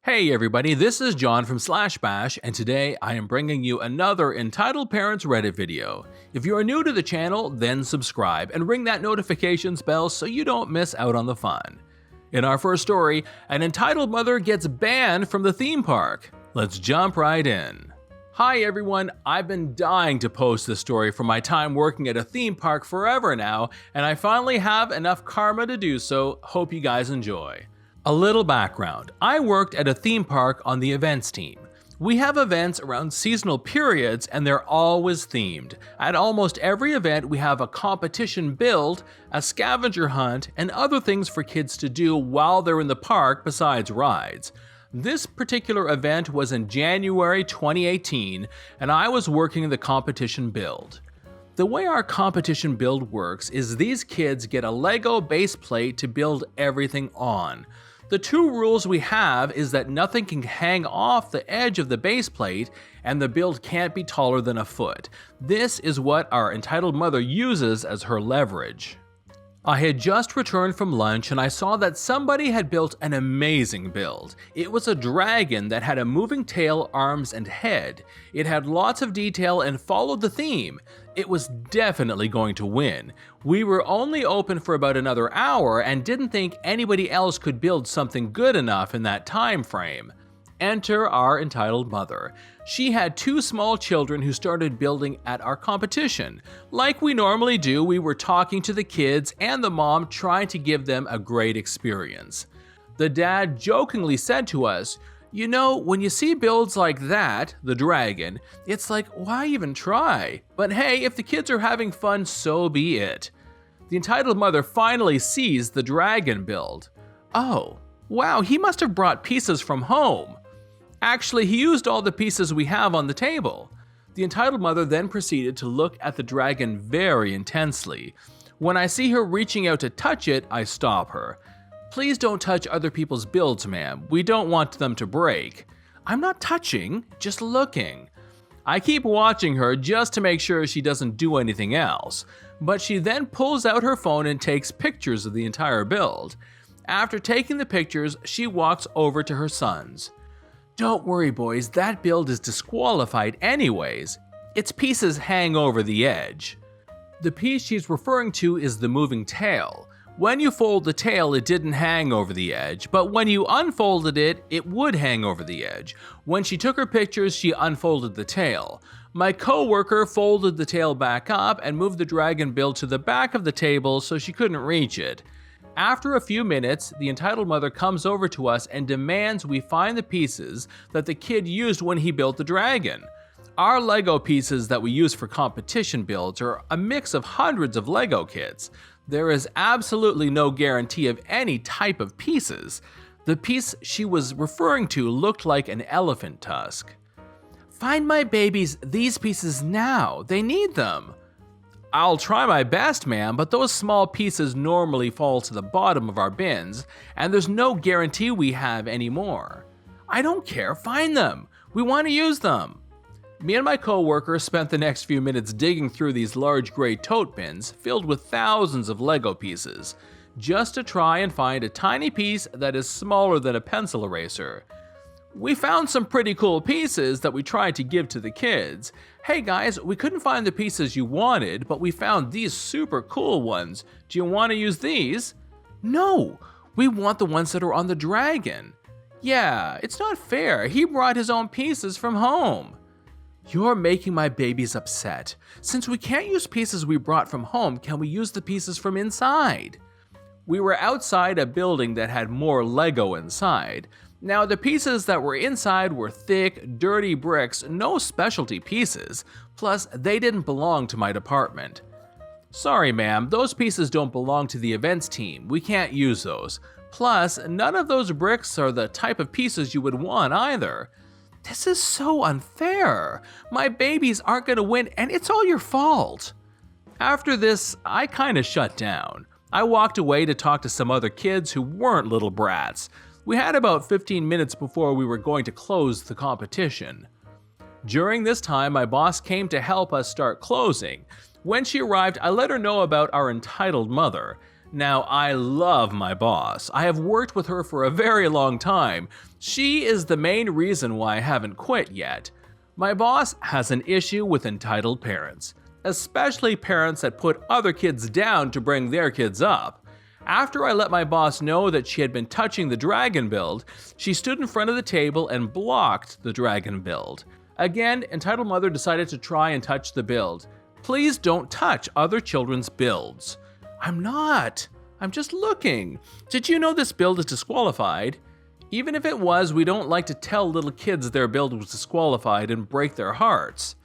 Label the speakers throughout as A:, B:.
A: Hey everybody, this is John from /bash, and today I am bringing you another Entitled Parents Reddit video. If you are new to the channel, then subscribe and ring that notifications bell so you don't miss out on the fun. In our first story, an entitled mother gets banned from the theme park. Let's jump right in. Hi everyone, I've been dying to post this story from my time working at a theme park forever now, and I finally have enough karma to do so. Hope you guys enjoy. A little background. I worked at a theme park on the events team. We have events around seasonal periods and they're always themed. At almost every event we have a competition build, a scavenger hunt, and other things for kids to do while they're in the park besides rides. This particular event was in January 2018 and I was working the competition build. The way our competition build works is these kids get a Lego base plate to build everything on. The two rules we have is that nothing can hang off the edge of the base plate and the build can't be taller than a foot. This is what our entitled mother uses as her leverage. I had just returned from lunch and I saw that somebody had built an amazing build. It was a dragon that had a moving tail, arms, and head. It had lots of detail and followed the theme. It was definitely going to win. We were only open for about another hour and didn't think anybody else could build something good enough in that time frame. Enter our entitled mother. She had two small children who started building at our competition. Like we normally do, we were talking to the kids and the mom trying to give them a great experience. The dad jokingly said to us, "You know, when you see builds like that, the dragon, it's like, why even try? But hey, if the kids are having fun, so be it." The entitled mother finally sees the dragon build. "Oh, wow, he must have brought pieces from home." Actually, he used all the pieces we have on the table. The entitled mother then proceeded to look at the dragon very intensely. When I see her reaching out to touch it, I stop her. "Please don't touch other people's builds, ma'am. We don't want them to break." "I'm not touching, just looking." I keep watching her just to make sure she doesn't do anything else, but she then pulls out her phone and takes pictures of the entire build. After taking the pictures, she walks over to her sons. "Don't worry, boys, that build is disqualified anyways. Its pieces hang over the edge." The piece she's referring to is the moving tail. When you fold the tail, it didn't hang over the edge, but when you unfolded it, it would hang over the edge. When she took her pictures, she unfolded the tail. My co-worker folded the tail back up and moved the dragon build to the back of the table so she couldn't reach it. After a few minutes, the entitled mother comes over to us and demands we find the pieces that the kid used when he built the dragon. Our Lego pieces that we use for competition builds are a mix of hundreds of Lego kits. There is absolutely no guarantee of any type of pieces. The piece she was referring to looked like an elephant tusk. "Find my babies these pieces now, they need them." "I'll try my best, ma'am, but those small pieces normally fall to the bottom of our bins, and there's no guarantee we have any more." "I don't care, find them. We want to use them." Me and my co-worker spent the next few minutes digging through these large gray tote bins filled with thousands of Lego pieces, just to try and find a tiny piece that is smaller than a pencil eraser. We found some pretty cool pieces that we tried to give to the kids. "Hey guys, we couldn't find the pieces you wanted, but we found these super cool ones. Do you want to use these?" "No, we want the ones that are on the dragon." "Yeah, it's not fair. He brought his own pieces from home." "You're making my babies upset. Since we can't use pieces we brought from home, can we use the pieces from inside?" We were outside a building that had more Lego inside. Now, the pieces that were inside were thick, dirty bricks, no specialty pieces, plus they didn't belong to my department. "Sorry, ma'am, those pieces don't belong to the events team. We can't use those. Plus, none of those bricks are the type of pieces you would want either." "This is so unfair. My babies aren't going to win and it's all your fault." After this, I kinda shut down. I walked away to talk to some other kids who weren't little brats. We had about 15 minutes before we were going to close the competition. During this time, my boss came to help us start closing. When she arrived, I let her know about our entitled mother. Now, I love my boss. I have worked with her for a very long time. She is the main reason why I haven't quit yet. My boss has an issue with entitled parents, especially parents that put other kids down to bring their kids up. After I let my boss know that she had been touching the dragon build, she stood in front of the table and blocked the dragon build. Again, entitled mother decided to try and touch the build. Please don't touch other children's builds. I'm not. I'm just looking. Did you know this build is disqualified? Even if it was, we don't like to tell little kids their build was disqualified and break their hearts.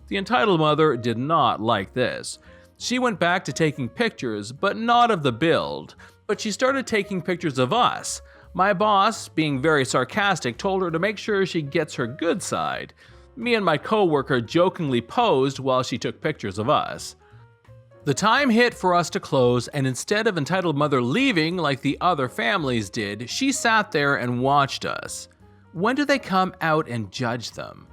A: The entitled mother did not like this. She went back to taking pictures, but not of the build. But she started taking pictures of us. My boss, being very sarcastic, told her to make sure she gets her good side. Me and my coworker jokingly posed while she took pictures of us. The time hit for us to close, and instead of entitled mother leaving like the other families did, she sat there and watched us. When do they come out and judge them?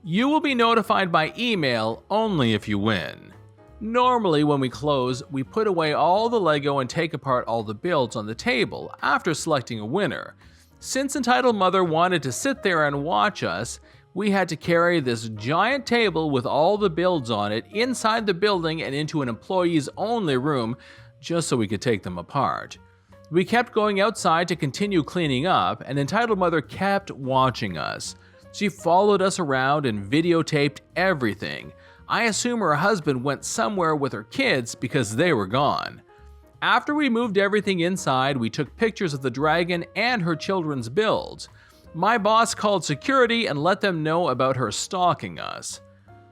A: You will be notified by email only if you win. Normally when we close, we put away all the Lego and take apart all the builds on the table after selecting a winner. Since entitled mother wanted to sit there and watch us, we had to carry this giant table with all the builds on it inside the building and into an employees only room just so we could take them apart. We kept going outside to continue cleaning up, and entitled mother kept watching us. She followed us around and videotaped everything. I assume her husband went somewhere with her kids because they were gone. After we moved everything inside, we took pictures of the dragon and her children's builds. My boss called security and let them know about her stalking us.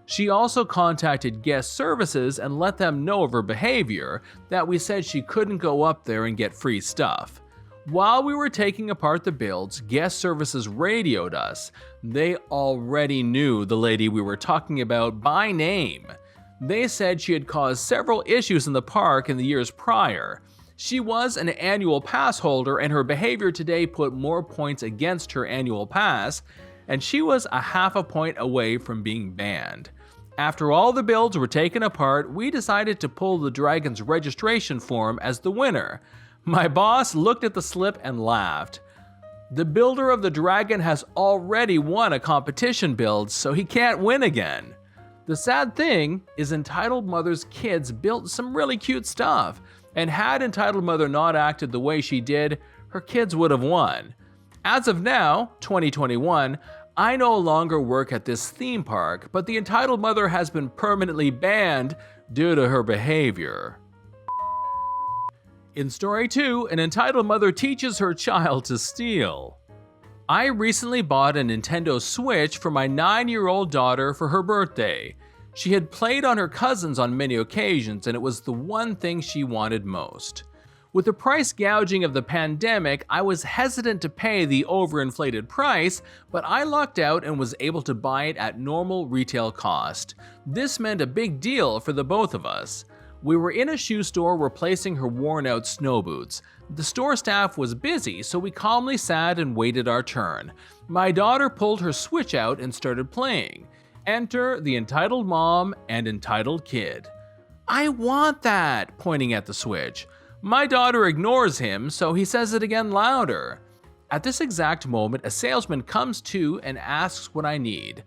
A: She also contacted guest services and let them know of her behavior, that we said she couldn't go up there and get free stuff. While we were taking apart the builds, guest services radioed us. They already knew the lady we were talking about by name. They said she had caused several issues in the park in the years prior. She was an annual pass holder, and her behavior today put more points against her annual pass, and she was a half a point away from being banned. After all the builds were taken apart, we decided to pull the dragon's registration form as the winner. My boss looked at the slip and laughed. The builder of the dragon has already won a competition build, so he can't win again. The sad thing is entitled mother's kids built some really cute stuff, and had entitled mother not acted the way she did, her kids would have won. As of now, 2021, I no longer work at this theme park, but the entitled mother has been permanently banned due to her behavior. In story 2, an entitled mother teaches her child to steal. I recently bought a Nintendo Switch for my 9-year-old daughter for her birthday. She had played on her cousins on many occasions, and it was the one thing she wanted most. With the price gouging of the pandemic, I was hesitant to pay the overinflated price, but I lucked out and was able to buy it at normal retail cost. This meant a big deal for the both of us. We were in a shoe store replacing her worn-out snow boots. The store staff was busy, so we calmly sat and waited our turn. My daughter pulled her Switch out and started playing. Enter the entitled mom and entitled kid. "I want that," pointing at the Switch. My daughter ignores him, so he says it again louder. At this exact moment, a salesman comes to and asks what I need.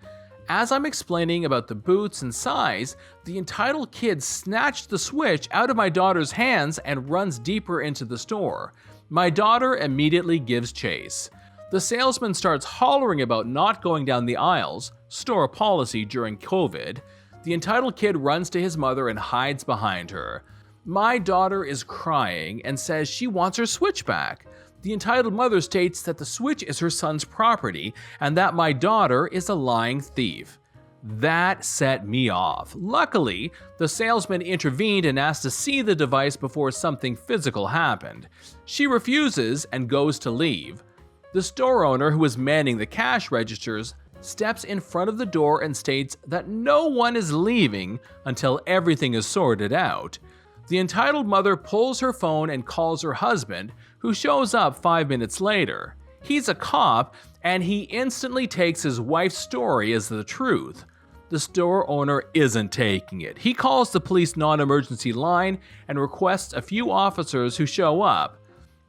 A: As I'm explaining about the boots and size, the entitled kid snatched the Switch out of my daughter's hands and runs deeper into the store. My daughter immediately gives chase. The salesman starts hollering about not going down the aisles, store policy during COVID. The entitled kid runs to his mother and hides behind her. My daughter is crying and says she wants her Switch back. The entitled mother states that the Switch is her son's property and that my daughter is a lying thief. That set me off. Luckily, the salesman intervened and asked to see the device before something physical happened. She refuses and goes to leave. The store owner, who is manning the cash registers, steps in front of the door and states that no one is leaving until everything is sorted out. The entitled mother pulls her phone and calls her husband, who shows up 5 minutes later. He's a cop, and he instantly takes his wife's story as the truth. The store owner isn't taking it. He calls the police non-emergency line and requests a few officers who show up.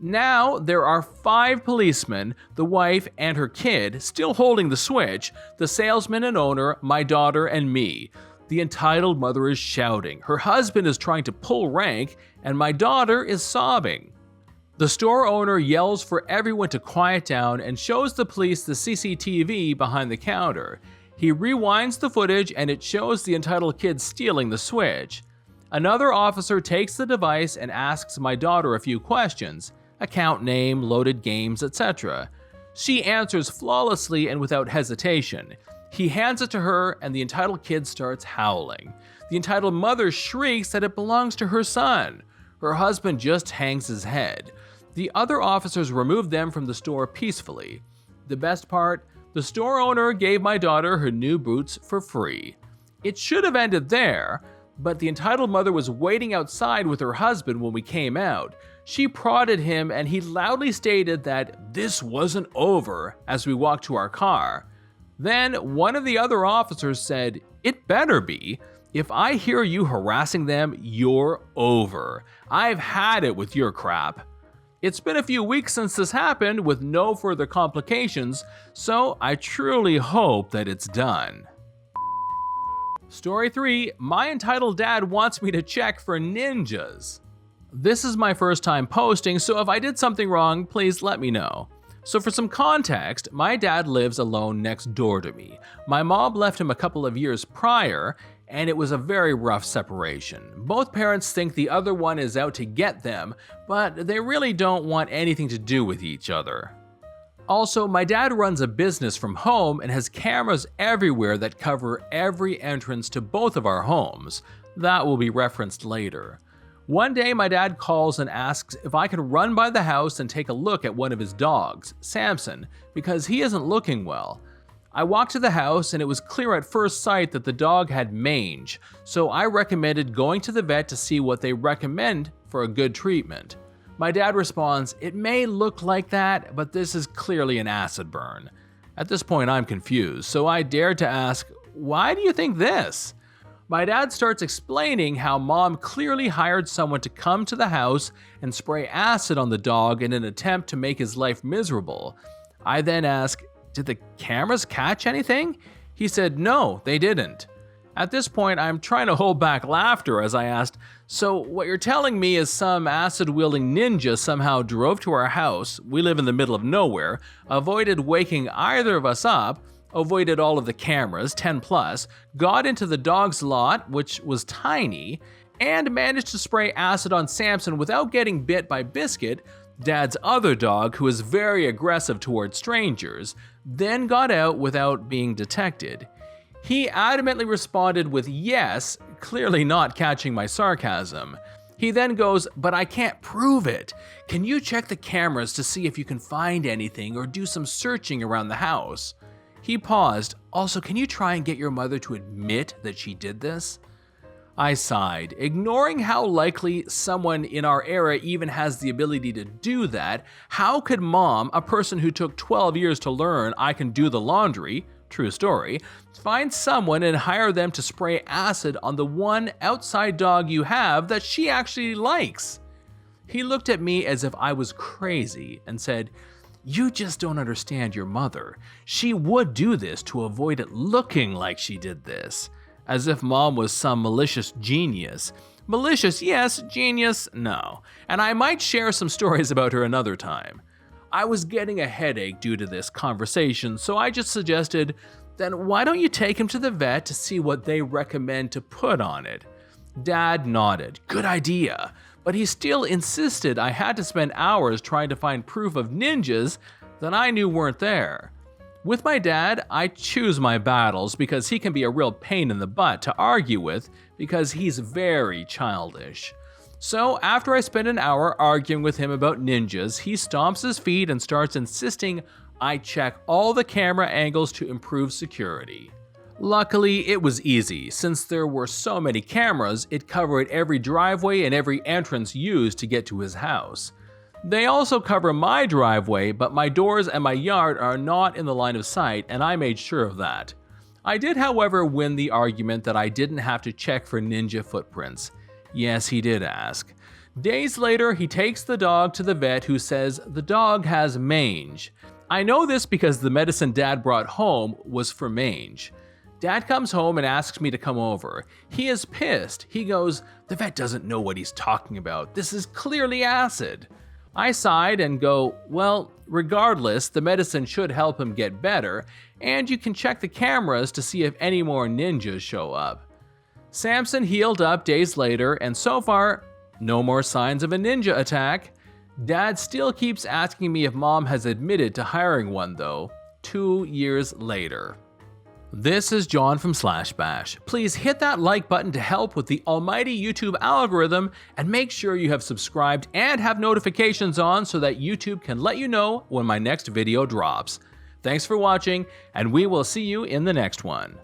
A: Now there are 5 policemen, the wife and her kid, still holding the switch, the salesman and owner, my daughter, and me. The entitled mother is shouting, her husband is trying to pull rank, and my daughter is sobbing. The store owner yells for everyone to quiet down and shows the police the CCTV behind the counter. He rewinds the footage and it shows the entitled kid stealing the switch. Another officer takes the device and asks my daughter a few questions, account name, loaded games, etc. She answers flawlessly and without hesitation. He hands it to her and the entitled kid starts howling. The entitled mother shrieks that it belongs to her son. Her husband just hangs his head. The other officers remove them from the store peacefully. The best part, the store owner gave my daughter her new boots for free. It should have ended there, but the entitled mother was waiting outside with her husband when we came out. She prodded him and he loudly stated that this wasn't over as we walked to our car. Then one of the other officers said, "It better be. If I hear you harassing them, you're over. I've had it with your crap." It's been a few weeks since this happened with no further complications, so I truly hope that it's done. Story 3, my entitled dad wants me to check for ninjas. This is my first time posting, so if I did something wrong, please let me know. So for some context, my dad lives alone next door to me. My mom left him a couple of years prior, and it was a very rough separation. Both parents think the other one is out to get them, but they really don't want anything to do with each other. Also, my dad runs a business from home and has cameras everywhere that cover every entrance to both of our homes. That will be referenced later. One day, my dad calls and asks if I can run by the house and take a look at one of his dogs, Samson, because he isn't looking well. I walked to the house and it was clear at first sight that the dog had mange, so I recommended going to the vet to see what they recommend for a good treatment. My dad responds, "It may look like that, but this is clearly an acid burn." At this point, I'm confused, so I dared to ask, "Why do you think this?" My dad starts explaining how mom clearly hired someone to come to the house and spray acid on the dog in an attempt to make his life miserable. I then ask, "Did the cameras catch anything?" He said, "No, they didn't." At this point, I'm trying to hold back laughter as I asked, "So what you're telling me is some acid-wielding ninja somehow drove to our house, we live in the middle of nowhere, avoided waking either of us up, avoided all of the cameras, 10 plus, got into the dog's lot, which was tiny, and managed to spray acid on Samson without getting bit by Biscuit, Dad's other dog who is very aggressive towards strangers, then got out without being detected." He adamantly responded with yes, clearly not catching my sarcasm. He then goes, "But I can't prove it. Can you check the cameras to see if you can find anything or do some searching around the house?" He paused. "Also, can you try and get your mother to admit that she did this?" I sighed, ignoring how likely someone in our era even has the ability to do that. How could mom, a person who took 12 years to learn I can do the laundry, true story, find someone and hire them to spray acid on the one outside dog you have that she actually likes? He looked at me as if I was crazy and said, "You just don't understand your mother. She would do this to avoid it looking like she did this." As if mom was some malicious genius. Malicious, yes. Genius, no. And I might share some stories about her another time. I was getting a headache due to this conversation, so I just suggested, "Then why don't you take him to the vet to see what they recommend to put on it?" Dad nodded. "Good idea." But he still insisted I had to spend hours trying to find proof of ninjas that I knew weren't there. With my dad, I choose my battles because he can be a real pain in the butt to argue with because he's very childish. So after I spend an hour arguing with him about ninjas, he stomps his feet and starts insisting I check all the camera angles to improve security. Luckily, it was easy. Since there were so many cameras, it covered every driveway and every entrance used to get to his house. They also cover my driveway, but my doors and my yard are not in the line of sight, and I made sure of that. I did, however, win the argument that I didn't have to check for ninja footprints. Yes, he did ask. Days later, he takes the dog to the vet, who says the dog has mange. I know this because the medicine Dad brought home was for mange. Dad comes home and asks me to come over. He is pissed. He goes, "The vet doesn't know what he's talking about. This is clearly acid." I sighed and go, "Well, regardless, the medicine should help him get better, and you can check the cameras to see if any more ninjas show up." Samson healed up days later, and so far, no more signs of a ninja attack. Dad still keeps asking me if Mom has admitted to hiring one though, 2 years later. This is John from /bash. Please hit that like button to help with the almighty YouTube algorithm, and make sure you have subscribed and have notifications on so that YouTube can let you know when my next video drops. Thanks for watching, and we will see you in the next one.